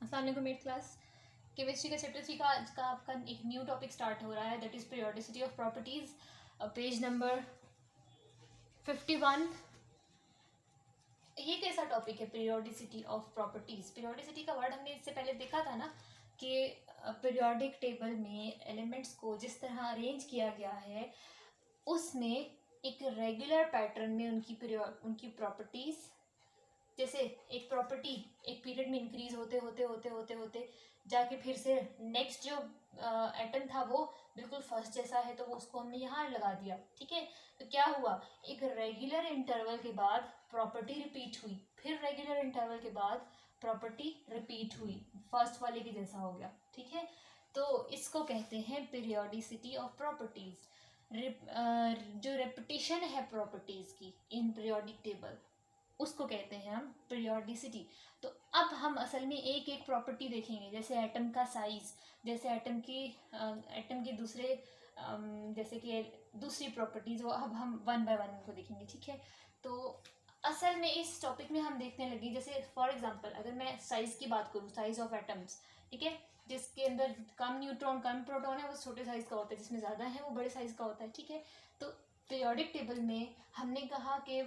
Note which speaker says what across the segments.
Speaker 1: अस्सलाम वालेकुम eight class chemistry का चैप्टर 3 का आज का आपका एक न्यू टॉपिक स्टार्ट हो रहा है, that is periodicity of properties, page number 51। ये कैसा टॉपिक है पीरियोडिसिटी ऑफ प्रॉपर्टीज़? पीरियोडिसिटी का वर्ड हमने इससे पहले देखा था ना कि पीरियोडिक टेबल में एलिमेंट्स को जिस तरह अरेंज किया गया है उसमें एक रेगुलर पैटर्न में उनकी प्रॉपर्टीज़, जैसे एक प्रॉपर्टी एक पीरियड में इंक्रीज होते होते होते होते होते जाके फिर से नेक्स्ट जो एटम था वो बिल्कुल फर्स्ट जैसा है, तो वो उसको हमने यहाँ लगा दिया। ठीक है, तो क्या हुआ, एक रेगुलर इंटरवल के बाद प्रॉपर्टी रिपीट हुई, फिर रेगुलर इंटरवल के बाद प्रॉपर्टी रिपीट हुई, फर्स्ट वाले के जैसा हो गया। ठीक है, तो इसको कहते हैं पीरियोडिसिटी ऑफ प्रॉपर्टीज। जो रेपिटेशन है प्रॉपर्टीज की इन पीरियोडिक टेबल उसको कहते हैं हम पीरियोडिसिटी। तो अब हम असल में एक एक प्रॉपर्टी देखेंगे, जैसे एटम का साइज, जैसे एटम की दूसरे जैसे कि दूसरी प्रॉपर्टीज, वो अब हम वन बाय वन उनको देखेंगे। ठीक है, तो असल में इस टॉपिक में हम देखने लगे, जैसे फॉर एग्जांपल अगर मैं साइज की बात करूँ, साइज ऑफ एटम्स, ठीक है, जिसके अंदर कम न्यूट्रॉन कम प्रोटॉन है वो छोटे साइज का होता है, जिसमें ज़्यादा है वो बड़े साइज का होता है। ठीक है, तो पीरियोडिक टेबल में हमने कहा कि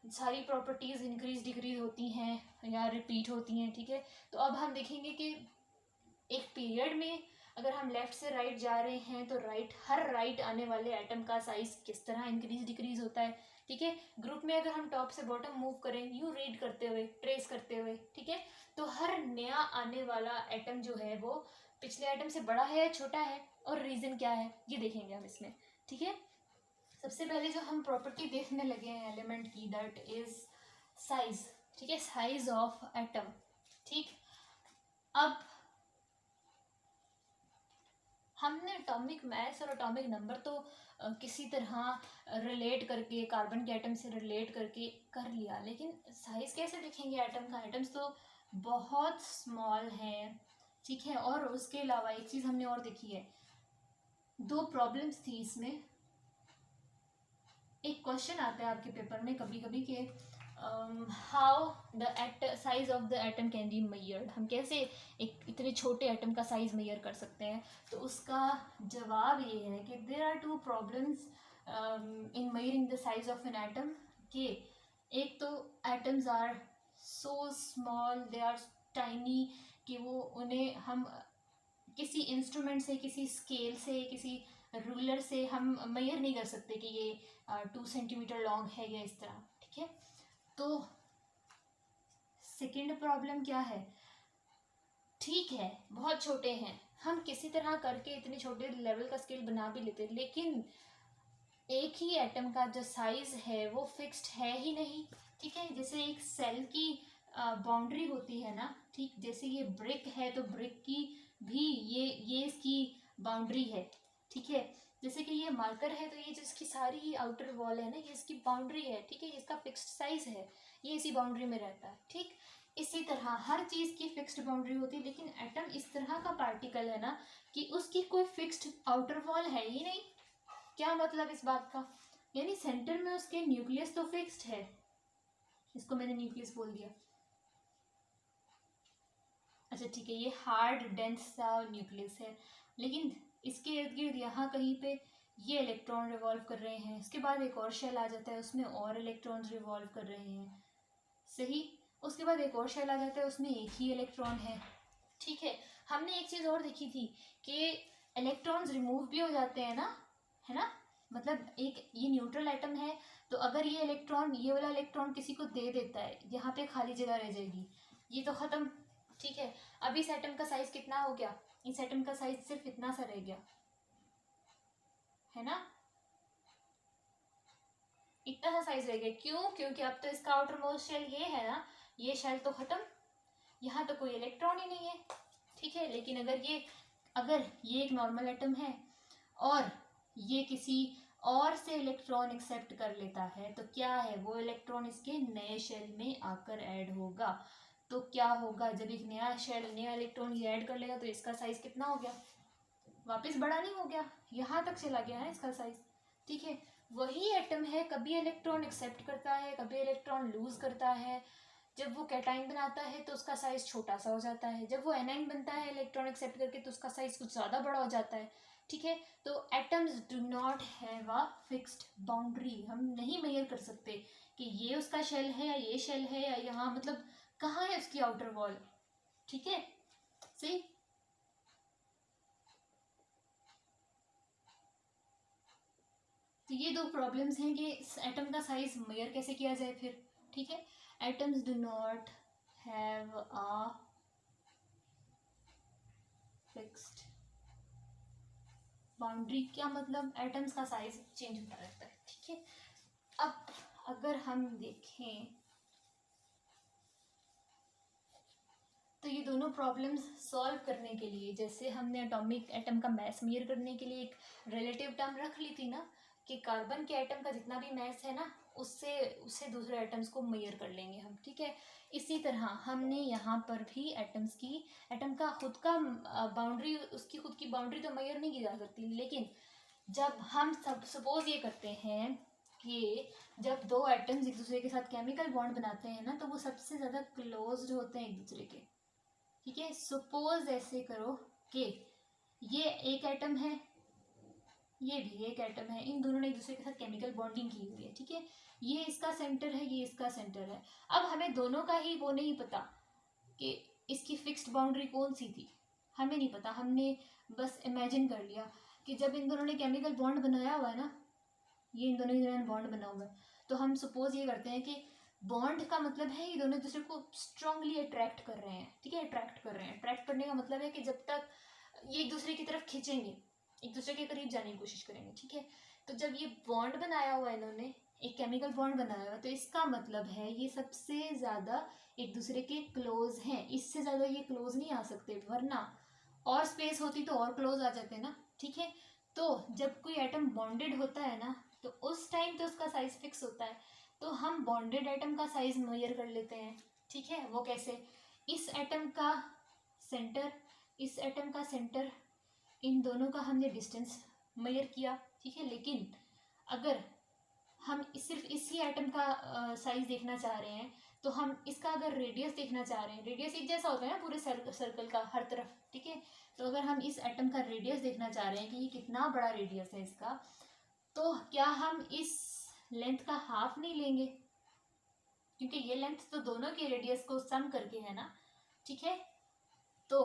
Speaker 1: सारी प्रॉपर्टीज़ इंक्रीज डिक्रीज होती हैं या रिपीट होती हैं। ठीक है, तो अब हम देखेंगे कि एक पीरियड में अगर हम लेफ्ट से राइट जा रहे हैं तो हर राइट आने वाले एटम का साइज किस तरह इंक्रीज डिक्रीज होता है। ठीक है, ग्रुप में अगर हम टॉप से बॉटम मूव करें यू रीड करते हुए, ट्रेस करते हुए, ठीक है, तो हर नया आने वाला एटम जो है वो पिछले एटम से बड़ा है या छोटा है, और रीज़न क्या है ये देखेंगे हम इसमें। ठीक है, सबसे पहले जो हम प्रॉपर्टी देखने लगे हैं एलिमेंट की, दैट इज साइज। ठीक है, साइज ऑफ एटम। ठीक, अब हमने एटॉमिक मास और एटॉमिक नंबर तो किसी तरह रिलेट करके, कार्बन के एटम से रिलेट करके कर लिया, लेकिन साइज कैसे देखेंगे एटम का? एटम्स तो बहुत स्मॉल हैं। ठीक है, और उसके अलावा एक चीज़ हमने और देखी है, दो प्रॉब्लम्स थी इसमें। एक क्वेश्चन आता है आपके पेपर में कभी कभी कि how the size of the atom can be measured, हम कैसे एक इतने छोटे एटम का साइज मेजर कर सकते हैं? तो उसका जवाब ये है कि there are two problems in measuring the size of an atom. के एक तो atoms are so small, they are tiny, कि वो उन्हें हम किसी इंस्ट्रूमेंट से, किसी स्केल से, किसी रूलर से हम मेजर नहीं कर सकते कि ये 2 सेंटीमीटर लॉन्ग है या इस तरह। ठीक है, तो सेकंड प्रॉब्लम क्या है, ठीक है बहुत छोटे हैं, हम किसी तरह करके इतने छोटे लेवल का स्केल बना भी लेते, लेकिन एक ही एटम का जो साइज है वो फिक्स्ड है ही नहीं। ठीक है, जैसे एक सेल की बाउंड्री होती है ना, ठीक, जैसे ये ब्रिक है तो ब्रिक की भी ये इसकी बाउंड्री है। ठीक है, जैसे कि ये मार्कर है तो ये जिसकी सारी आउटर वॉल है ना, ये इसकी बाउंड्री है। ठीक है, इसका फिक्स्ड साइज है, ये इसी बाउंड्री में रहता है। ठीक, इसी तरह हर चीज़ की फिक्स्ड बाउंड्री होती है, लेकिन एटम इस तरह का पार्टिकल है ना कि उसकी कोई फिक्स्ड आउटर वॉल है ही नहीं। क्या मतलब इस बात का, यानी सेंटर में उसके न्यूक्लियस तो फिक्स्ड है, इसको मैंने न्यूक्लियस बोल दिया। अच्छा ठीक है, ये हार्ड डेंस सा न्यूक्लियस है, लेकिन इसके इर्द गिर्द यहाँ कहीं पे ये इलेक्ट्रॉन रिवॉल्व कर रहे हैं, इसके बाद एक और शेल आ जाता है उसमें और इलेक्ट्रॉन्स रिवॉल्व कर रहे हैं, सही, उसके बाद एक और शेल आ जाता है उसमें एक ही इलेक्ट्रॉन है। ठीक है, हमने एक चीज़ और देखी थी कि इलेक्ट्रॉन्स रिमूव भी हो जाते हैं ना, है ना, मतलब एक ये न्यूट्रल एटम है, तो अगर ये इलेक्ट्रॉन, ये वाला इलेक्ट्रॉन किसी को दे देता है, यहाँ पे खाली जगह रह जाएगी, ये तो ख़त्म। ठीक है, अब इस एटम का साइज कितना हो गया, इस एटम का साइज सिर्फ इतना सा रह गया, है ना, इतना सा साइज रह गया। क्यों? क्योंकि अब तो इसका आउटर मोस्ट शेल ये है ना, ये शेल तो ख़त्म, यहाँ तो कोई इलेक्ट्रॉन ही नहीं है। ठीक है, लेकिन अगर ये एक नॉर्मल एटम है और ये किसी और से इलेक्ट्रॉन एक्सेप्ट कर लेता है, तो क्या है, वो इलेक्ट्रॉन इसके नए शेल में आकर ऐड होगा। तो क्या होगा, जब एक नया शेल, नया इलेक्ट्रॉन ये ऐड कर लेगा तो इसका साइज कितना हो गया, वापस बड़ा नहीं हो गया, यहाँ तक चला गया है इसका साइज। ठीक है, वही एटम है, कभी इलेक्ट्रॉन एक्सेप्ट करता है, कभी इलेक्ट्रॉन लूज करता है, जब वो कैटाइन बनाता है तो उसका साइज़ छोटा सा हो जाता है, जब वो एनाइन बनता है इलेक्ट्रॉन एक्सेप्ट करके तो उसका साइज़ कुछ ज़्यादा बड़ा हो जाता है। ठीक है, तो atoms do not have a fixed boundary. हम नहीं मेजर कर सकते कि ये उसका शेल है या ये शेल है या यहाँ मतलब कहाँ है उसकी आउटर वॉल। ठीक है, सही। तो ये दो प्रॉब्लम्स हैं कि एटम का साइज मेजर कैसे किया जाए फिर। ठीक है, atoms do not have a fixed boundary. क्या मतलब, एटम्स का साइज चेंज होता रहता है। ठीक है, अब अगर हम देखें तो ये दोनों प्रॉब्लम्स सॉल्व करने के लिए, जैसे हमने एटॉमिक एटम का मैस मेजर करने के लिए एक रिलेटिव टर्म रख ली थी ना, कि कार्बन के एटम का जितना भी मैस है ना उससे उससे दूसरे एटम्स को मेजर कर लेंगे हम। ठीक है, इसी तरह हमने यहाँ पर भी एटम्स की एटम का खुद का बाउंड्री, उसकी खुद की बाउंड्री तो मेजर नहीं की जा सकती, लेकिन जब हम सब सपोज ये करते हैं कि जब दो एटम्स एक दूसरे के साथ केमिकल बॉन्ड बनाते हैं ना तो वो सबसे ज़्यादा क्लोज्ड होते हैं एक दूसरे के। ठीक है, सपोज ऐसे करो कि ये एक एटम है, ये भी एक एटम है, इन दोनों ने एक दूसरे के साथ केमिकल बॉन्डिंग की हुई है। ठीक है, ये इसका सेंटर है, ये इसका सेंटर है। अब हमें दोनों का ही वो नहीं पता कि इसकी फिक्स्ड बाउंड्री कौन सी थी, हमें नहीं पता। हमने बस इमेजिन कर लिया कि जब इन दोनों ने केमिकल बॉन्ड बनाया हुआ है ना, ये इन दोनों के दरमियान बॉन्ड बना हुआ है, तो हम सपोज ये करते हैं कि बॉन्ड का मतलब है ये दोनों एक दूसरे को स्ट्रांगली अट्रैक्ट कर रहे हैं। ठीक है, अट्रैक्ट कर रहे हैं, अट्रैक्ट करने का मतलब है कि जब तक ये एक दूसरे की तरफ खींचेंगे, एक दूसरे के करीब जाने की कोशिश करेंगे। ठीक है, तो जब ये बॉन्ड बनाया हुआ है इन्होंने, एक केमिकल बॉन्ड बनाया हुआ, तो इसका मतलब है ये सबसे ज़्यादा एक दूसरे के क्लोज हैं। इससे ज़्यादा ये क्लोज नहीं आ सकते, वरना और स्पेस होती तो और क्लोज आ जाते ना। ठीक है, तो जब कोई एटम बॉन्डेड होता है ना तो उस टाइम तो उसका साइज फिक्स होता है, तो हम बॉन्डेड एटम का साइज मेजर कर लेते हैं। ठीक है, वो कैसे, इस एटम का सेंटर, इस एटम का सेंटर, इन दोनों का हमने डिस्टेंस मेजर किया। ठीक है, लेकिन अगर हम सिर्फ इसी एटम का साइज देखना चाह रहे हैं तो हम इसका अगर रेडियस देखना चाह रहे हैं, रेडियस एक जैसा होता है ना पूरे सर्कल का हर तरफ। ठीक है, तो अगर हम इस एटम का रेडियस देखना चाह रहे हैं कि ये कितना बड़ा रेडियस है इसका, तो क्या हम इस लेंथ का हाफ नहीं लेंगे, क्योंकि ये लेंथ तो दोनों के रेडियस को सम करके है ना। ठीक है, तो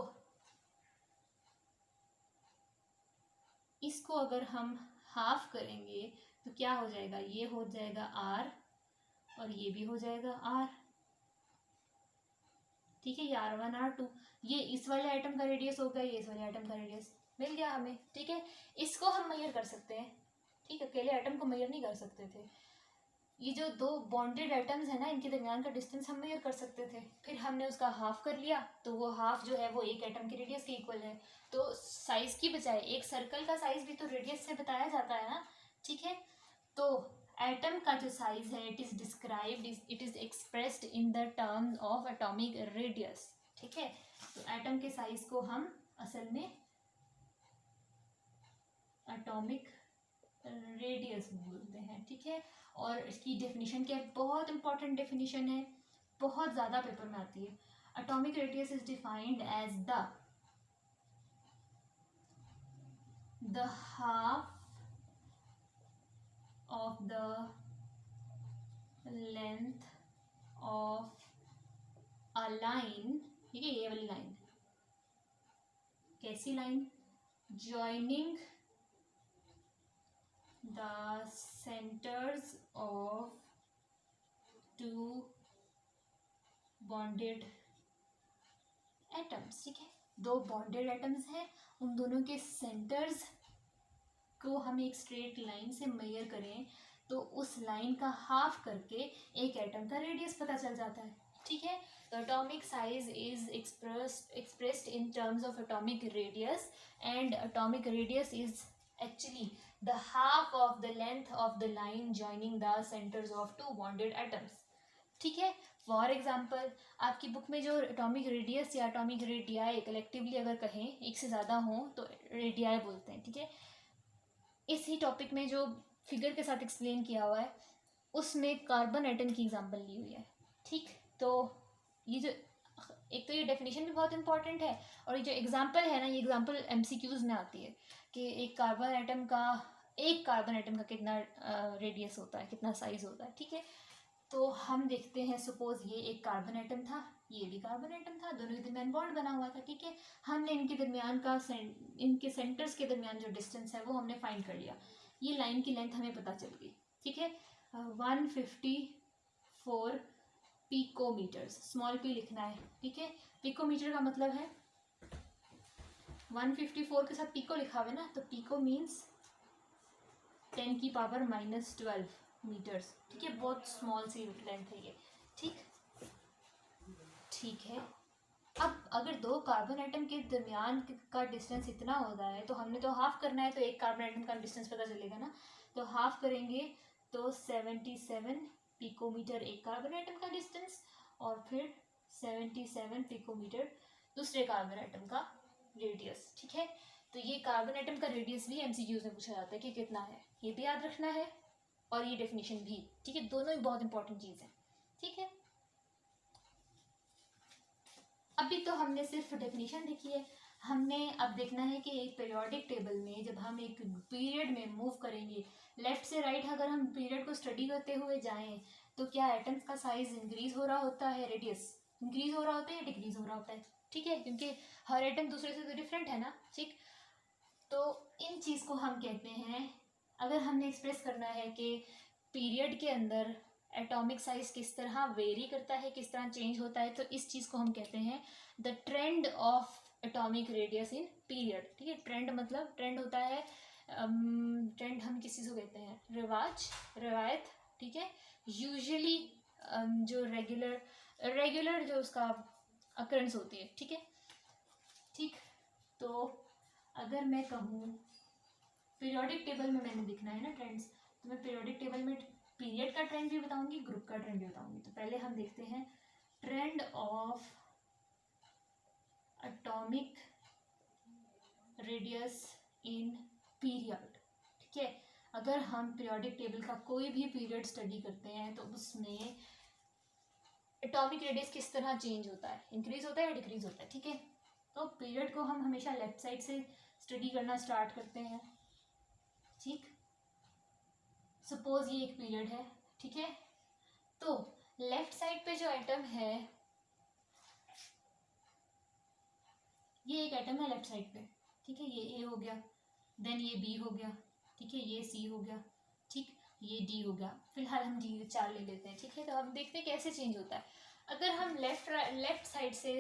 Speaker 1: इसको अगर हम हाफ करेंगे तो क्या हो जाएगा, ये हो जाएगा आर और ये भी हो जाएगा आर। ठीक है, ये R1 R2, ये इस वाले आइटम का रेडियस हो गया, ये इस वाले आइटम का रेडियस मिल गया हमें। ठीक है, इसको हम मेजर कर सकते हैं। ठीक है, अकेले आइटम को मेजर नहीं कर सकते थे। ये जो दो बॉन्डेड आइटम्स है ना, इनके दरमियान का डिस्टेंस हम मेजर कर सकते थे, फिर हमने उसका हाफ कर लिया, तो वो हाफ जो है वो एक एटम के रेडियस के इक्वल है। तो साइज की बजाय एक सर्कल का साइज भी तो रेडियस से बताया जाता है ना। ठीक है, तो एटम का जो साइज है, it is described, it is expressed in the term of atomic radius. ठीक है, तो एटम के साइज को हम असल में एटॉमिक रेडियस बोलते हैं। ठीक है, और इसकी डेफिनेशन क्या है, बहुत इंपॉर्टेंट डेफिनेशन है, बहुत ज़्यादा पेपर में आती है। Atomic radius is defined as the half of the length of a line. ठीक है, ये वाली लाइन, कैसी line, joining the centres of two bonded atoms. ठीक है, दो बॉन्डेड एटम्स हैं, उन दोनों के सेंटर्स को हम एक स्ट्रेट लाइन से मेजर करें तो उस लाइन का हाफ करके एक एटम का रेडियस पता चल जाता है। ठीक है, तो atomic size is expressed in terms of atomic radius, and atomic radius is actually the half of the length of the line joining the centers of two bonded atoms. ठीक है, फॉर एग्जाम्पल आपकी book में जो atomic radius या atomic radii collectively अगर कहें एक से ज़्यादा हो तो रेडियाई बोलते हैं। ठीक है, इसी टॉपिक में जो फिगर के साथ एक्सप्लेन किया हुआ है उसमें कार्बन एटम की एग्जांपल ली हुई है। ठीक, तो ये जो एक तो ये डेफिनेशन भी बहुत इंपॉर्टेंट है, और ये जो एग्जांपल है ना, ये एग्जांपल एमसीक्यूज में आती है कि एक कार्बन एटम का कितना रेडियस होता है, कितना साइज होता है, ठीक है। तो हम देखते हैं, सपोज ये एक कार्बन एटम था, ये भी कार्बन एटम था, दोनों के दरमियान बॉन्ड बना हुआ था, ठीक है। हमने इनके सेंटर्स के दरमियान जो डिस्टेंस है वो हमने फाइंड कर लिया, ये लाइन की लेंथ हमें पता चल गई, ठीक है। 154 पिकोमीटर्स, स्मॉल पी लिखना है, ठीक है। पिकोमीटर का मतलब है 154 के साथ पिको लिखा हुआ है ना, तो पिको मीन्स 10⁻⁻12 मीटर्स, ठीक है। बहुत स्मॉल सी लेंथ है ये, ठीक है। अब अगर दो कार्बन एटम के दरमियान का डिस्टेंस इतना होता है, तो हमने तो हाफ करना है, तो एक कार्बन एटम का डिस्टेंस पता चलेगा ना, तो हाफ करेंगे तो 77 पिकोमीटर एक कार्बन एटम का डिस्टेंस, और फिर 77 पिकोमीटर दूसरे कार्बन एटम का रेडियस, ठीक है। तो ये कार्बन एटम का रेडियस भी एमसीक्यूज में पूछा जाता है कि कितना है, ये भी याद रखना है, और ये डेफिनेशन भी, ठीक है। दोनों ही बहुत इंपॉर्टेंट चीज़ है, ठीक है। अभी तो हमने सिर्फ डेफिनेशन देखी है, हमने अब देखना है कि एक पीरियोडिक टेबल में जब हम एक पीरियड में मूव करेंगे, लेफ्ट से राइट अगर हम पीरियड को स्टडी करते हुए जाएं, तो क्या एटम्स का साइज इंक्रीज हो रहा होता है, रेडियस इंक्रीज हो रहा होता है या डिक्रीज हो रहा होता है, ठीक है, क्योंकि हर एटम दूसरे से तो डिफरेंट है ना, ठीक। तो इन चीज़ को हम कहते हैं, अगर हमने एक्सप्रेस करना है कि पीरियड के अंदर एटॉमिक साइज किस तरह वेरी करता है, किस तरह चेंज होता है, तो इस चीज़ को हम कहते हैं the trend of atomic radius in period, ठीक है। ट्रेंड मतलब, ट्रेंड होता है, ट्रेंड हम किस चीज़ को कहते हैं, रवायत, ठीक है। यूजुअली जो रेगुलर जो उसका अकरेंस होती है, ठीक है, ठीक। तो अगर मैं कहूँ पीरियोडिक टेबल में मैंने दिखना है ना ट्रेंड्स, तो मैं पीरियोडिक टेबल में पीरियड का ट्रेंड भी बताऊंगी, ग्रुप का ट्रेंड भी बताऊंगी। तो पहले हम देखते हैं trend of atomic radius in period, ठीक है। अगर हम पीरियोडिक टेबल का कोई भी पीरियड स्टडी करते हैं, तो उसमें एटॉमिक रेडियस किस तरह चेंज होता है, इंक्रीज होता है या डिक्रीज होता है, ठीक है। तो पीरियड को हम हमेशा लेफ्ट साइड से स्टडी करना स्टार्ट करते हैं, ठीक। सपोज ये एक पीरियड है, ठीक है। तो लेफ्ट साइड पे जो एटम है, ये एक एटम है लेफ्ट साइड पे, ठीक है, ये ए हो गया, देन ये बी हो गया, ठीक है, ये सी हो गया, ठीक, ये डी हो गया। फिलहाल हम डी 4 ले लेते हैं, ठीक है। तो हम देखते हैं कैसे चेंज होता है। अगर हम लेफ्ट साइड से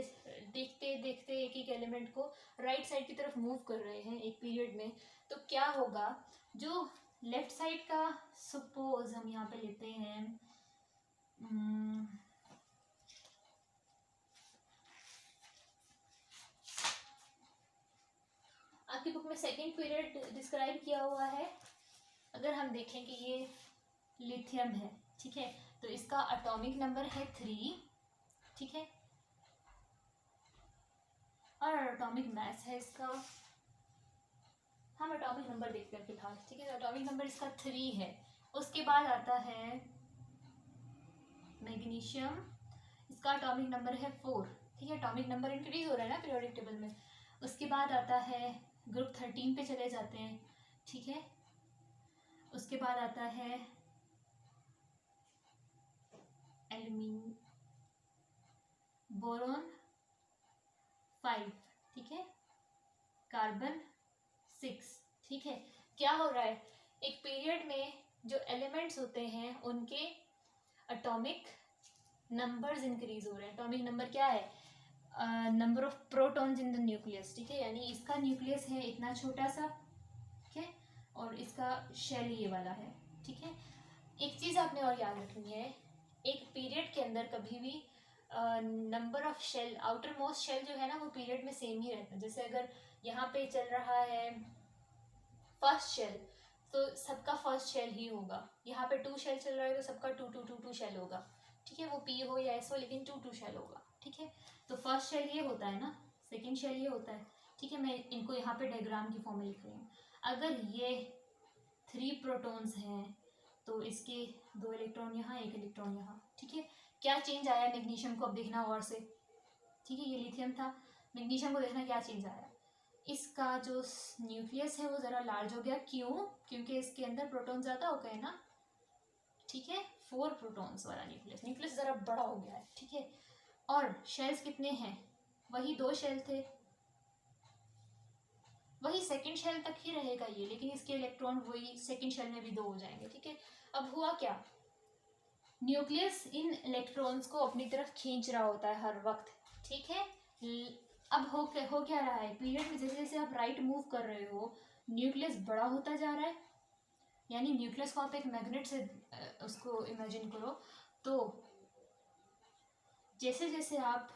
Speaker 1: देखते देखते एक एक एलिमेंट को राइट साइड की तरफ मूव कर रहे हैं एक पीरियड में, तो क्या होगा, जो लेफ्ट साइड का, सपोज हम यहाँ पे लेते हैं, आपकी बुक में सेकेंड पीरियड डिस्क्राइब किया हुआ है। अगर हम देखें कि ये लिथियम है, ठीक है, तो इसका एटॉमिक नंबर है 3, ठीक है, और एटॉमिक मास है इसका, हम एटॉमिक नंबर देखते हैं फिलहाल, ठीक है। तो एटॉमिक नंबर इसका 3 है। उसके बाद आता है मैग्नीशियम, इसका एटॉमिक नंबर है 4, ठीक है। एटॉमिक नंबर इंक्रीज हो रहा है ना पीरियोडिक टेबल में। उसके बाद आता है ग्रुप 13 पे चले जाते हैं, ठीक है। उसके बाद आता है एल्यूमिनियम, बोरॉन 5, ठीक है, कार्बन 6, ठीक है। क्या हो रहा है, एक पीरियड में जो एलिमेंट्स होते हैं उनके एटॉमिक नंबर्स इंक्रीज हो रहे हैं। एटॉमिक नंबर क्या है, number of protons in the nucleus, ठीक है, यानी इसका न्यूक्लियस है इतना छोटा सा, ठीक है, और इसका शेल ये वाला है, ठीक है। एक चीज़ आपने और याद रखनी है, एक पीरियड के अंदर कभी भी number of shell, outermost shell जो है ना, वो पीरियड में सेम ही रहता है। जैसे अगर यहाँ पे चल रहा है फर्स्ट शेल, तो सबका फर्स्ट शेल ही होगा। यहाँ पे 2 शेल चल रहा है, तो सबका 2 शेल होगा, ठीक है। वो पी हो या एस हो, लेकिन 2 शेल होगा, ठीक है। तो फर्स्ट शेल ये होता है ना, सेकेंड शेल ये होता है, ठीक है। मैं इनको यहाँ पे डायग्राम की फॉर्म में लिख रही हूँ। अगर ये 3 प्रोटॉन्स हैं, तो इसके 2 इलेक्ट्रॉन यहाँ, 1 इलेक्ट्रॉन यहाँ, ठीक है। क्या चेंज आया मैग्नीशियम को अब देखना गौर से, ठीक है। ये लिथियम था, मैग्नीशियम को देखना क्या चेंज आया। इसका जो न्यूक्लियस है वो ज़रा लार्ज हो गया, क्यों? क्योंकि इसके अंदर प्रोटॉन ज़्यादा हो गए ना, ठीक है। 4 प्रोटॉन्स वाला न्यूक्लियस, न्यूक्लियस ज़रा बड़ा हो गया है, ठीक है। और शेल्स कितने हैं? वही 2 शेल थे, वही सेकंड शेल तक ही रहेगा ये, लेकिन इसके इलेक्ट्रॉन वही सेकंड शेल में भी 2 हो जाएंगे, ठीक है। अब हुआ क्या, न्यूक्लियस इन इलेक्ट्रॉन्स को अपनी तरफ खींच रहा होता है हर वक्त, ठीक है। अब हो क्या रहा है, पीरियड में जैसे जैसे आप राइट मूव कर रहे हो न्यूक्लियस बड़ा होता जा रहा है, यानी न्यूक्लियस को आप एक मैग्नेट से उसको इमेजिन करो। तो जैसे जैसे आप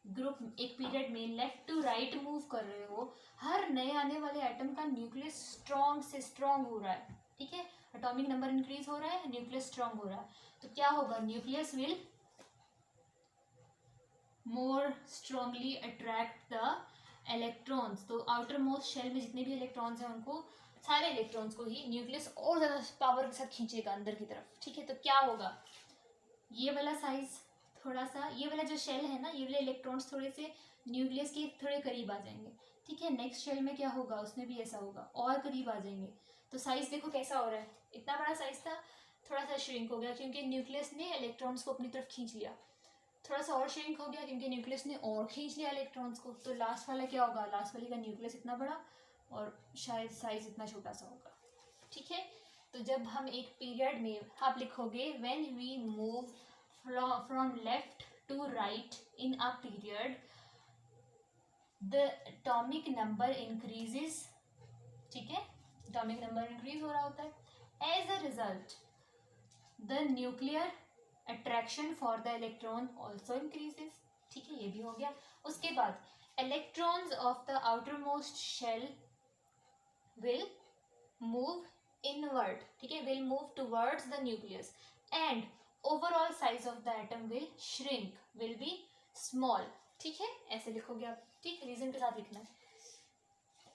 Speaker 1: ग्रुप एक पीरियड में लेफ्ट टू राइट मूव कर रहे हो, हर नए आने वाले एटम का न्यूक्लियस स्ट्रॉन्ग से स्ट्रॉन्ग हो रहा है, ठीक है। एटॉमिक नंबर इंक्रीज हो रहा है, न्यूक्लियस स्ट्रॉन्ग हो रहा है, तो क्या होगा, nucleus will more strongly attract the electrons. तो आउटर मोस्ट शेल में जितने भी इलेक्ट्रॉन्स हैं उनको, सारे इलेक्ट्रॉन्स को ही न्यूक्लियस और ज़्यादा पावर के साथ खींचेगा अंदर की तरफ, ठीक है। तो क्या होगा, ये वाला साइज थोड़ा सा, ये वाला जो शेल है ना, ये वाले इलेक्ट्रॉन्स थोड़े से न्यूक्लियस के थोड़े करीब आ जाएंगे, ठीक है। नेक्स्ट शेल में क्या होगा, उसमें भी ऐसा होगा, और करीब आ जाएंगे। तो साइज देखो कैसा हो रहा है, इतना बड़ा साइज था, थोड़ा सा श्रिंक हो गया क्योंकि न्यूक्लियस ने इलेक्ट्रॉन्स को अपनी तरफ खींच लिया, थोड़ा सा और श्रिंक हो गया क्योंकि न्यूक्लियस ने और खींच लिया इलेक्ट्रॉन्स को। तो लास्ट वाला क्या होगा, लास्ट वाले का न्यूक्लियस इतना बड़ा और शायद साइज इतना छोटा सा होगा, ठीक है। तो जब हम एक पीरियड में, आप लिखोगे when we move from left to right in a period the atomic number increases, ठीक है, एटॉमिक नंबर इंक्रीज हो रहा होता है। As a result the nuclear attraction for the electron also increases, ठीक है, ये भी हो गया। उसके बाद electrons of the outermost shell will move inward, ठीक है, will move towards the nucleus and overall size of the atom will shrink, will be small, ठीक है। ऐसे लिखोगे आप, ठीक, रीजन के साथ लिखना है,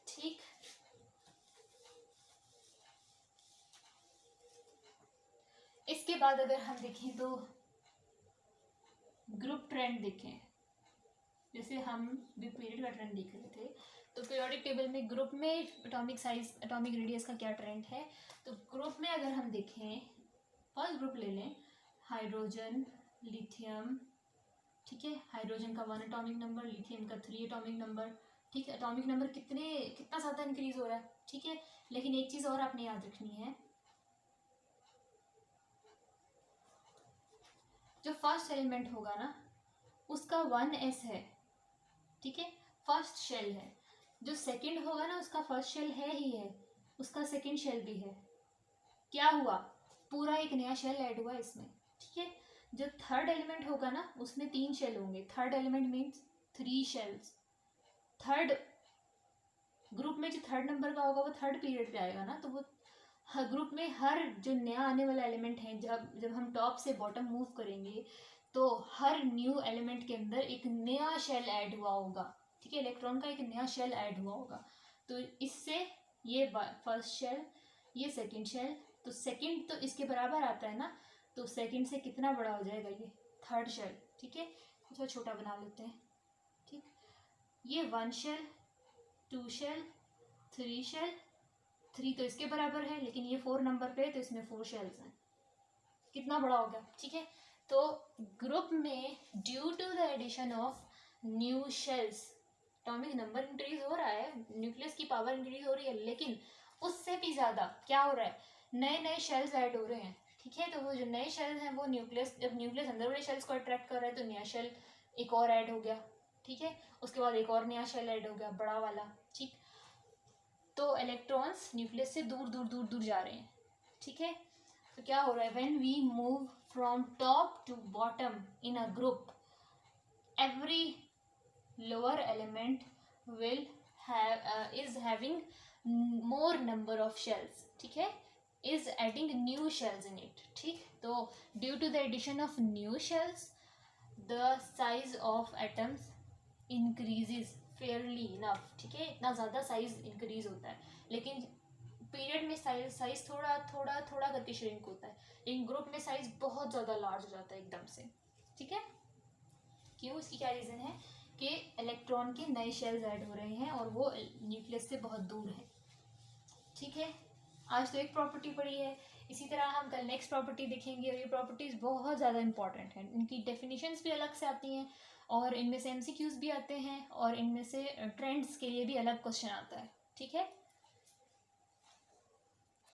Speaker 1: ठीक। इसके बाद अगर हम देखें तो ग्रुप ट्रेंड देखें, जैसे हम भी पीरियड का ट्रेंड देख रहे थे, तो पीरियोडिक टेबल में ग्रुप में एटॉमिक साइज, एटॉमिक रेडियस का क्या ट्रेंड है। तो ग्रुप में अगर हम देखें, फर्स्ट ग्रुप ले लें, हाइड्रोजन, लिथियम, ठीक है, हाइड्रोजन का 1 एटॉमिक नंबर, लिथियम का 3 एटॉमिक नंबर, ठीक है। एटॉमिक नंबर कितना ज़्यादा इंक्रीज हो रहा है, ठीक है। लेकिन एक चीज़ और आपने याद रखनी है, जो फर्स्ट एलिमेंट होगा ना उसका 1s है, ठीक है, फर्स्ट शेल है। जो सेकंड होगा ना उसका फर्स्ट शेल है ही है, उसका सेकंड शेल भी है। क्या हुआ, पूरा एक नया शेल ऐड हुआ इसमें, ठीक है। जो थर्ड एलिमेंट होगा ना उसमें 3 शेल होंगे, third element means 3 shells. Third group में जो थर्ड नंबर का होगा वो थर्ड पीरियड पे आएगा ना, तो वो हर ग्रुप में हर जो नया आने वाला एलिमेंट है, जब जब हम टॉप से बॉटम मूव करेंगे तो हर न्यू एलिमेंट के अंदर एक नया शेल ऐड हुआ होगा, ठीक है, इलेक्ट्रॉन का एक नया शेल ऐड हुआ होगा। तो इससे ये फर्स्ट शेल, ये सेकंड शेल, तो सेकंड तो इसके बराबर आता है ना, तो सेकंड से कितना बड़ा हो जाएगा, ये थर्ड शेल, ठीक है। थोड़ा छोटा बना लेते हैं, ठीक। ये 1 शेल, 2 शेल, 3 शेल, 3 तो इसके बराबर है लेकिन ये 4 नंबर पे है तो इसमें 4 शेल्स हैं, कितना बड़ा हो गया, ठीक है। तो ग्रुप में due to the addition of new shells atomic number increase हो रहा है, न्यूक्लियस की पावर इंक्रीज हो रही है, लेकिन उससे भी ज़्यादा क्या हो रहा है, नए नए शेल्स ऐड हो रहे हैं, ठीक है। तो वो जो नए शेल्स हैं वो न्यूक्लियस, जब न्यूक्लियस अंदर वाले शेल्स को अट्रैक्ट कर रहा है तो नया शेल एक और ऐड हो गया, ठीक है। उसके बाद एक और नया शेल ऐड हो गया बड़ा वाला, ठीक। तो इलेक्ट्रॉन्स न्यूक्लियस से दूर दूर दूर दूर जा रहे हैं, ठीक है। तो क्या हो रहा है, when we move from top to bottom in a group every lower element will have is having more number of shells, ठीक है, is adding new shells in it, ठीक। तो due to the addition of new shells the size of atoms increases fairly enough, ठीक है, इतना ज़्यादा size increase होता है, लेकिन पीरियड में साइज थोड़ा थोड़ा थोड़ा करके श्रिंक होता है, लेकिन ग्रुप में साइज बहुत ज़्यादा लार्ज हो जाता है एकदम से, ठीक है, क्यों, इसकी क्या रीज़न है कि इलेक्ट्रॉन के नए शेल्स ऐड हो रहे हैं और वो न्यूक्लियस से बहुत दूर है। ठीक है, आज तो एक प्रॉपर्टी पढ़ी है, इसी तरह हम कल नेक्स्ट प्रॉपर्टी देखेंगे और ये प्रॉपर्टीज़ बहुत ज़्यादा इंपॉर्टेंट हैं, इनकी डेफिनेशंस भी अलग से आती हैं और इनमें से एमसीक्यूज भी आते हैं और इनमें से ट्रेंड्स के लिए भी अलग क्वेश्चन आता है। ठीक है।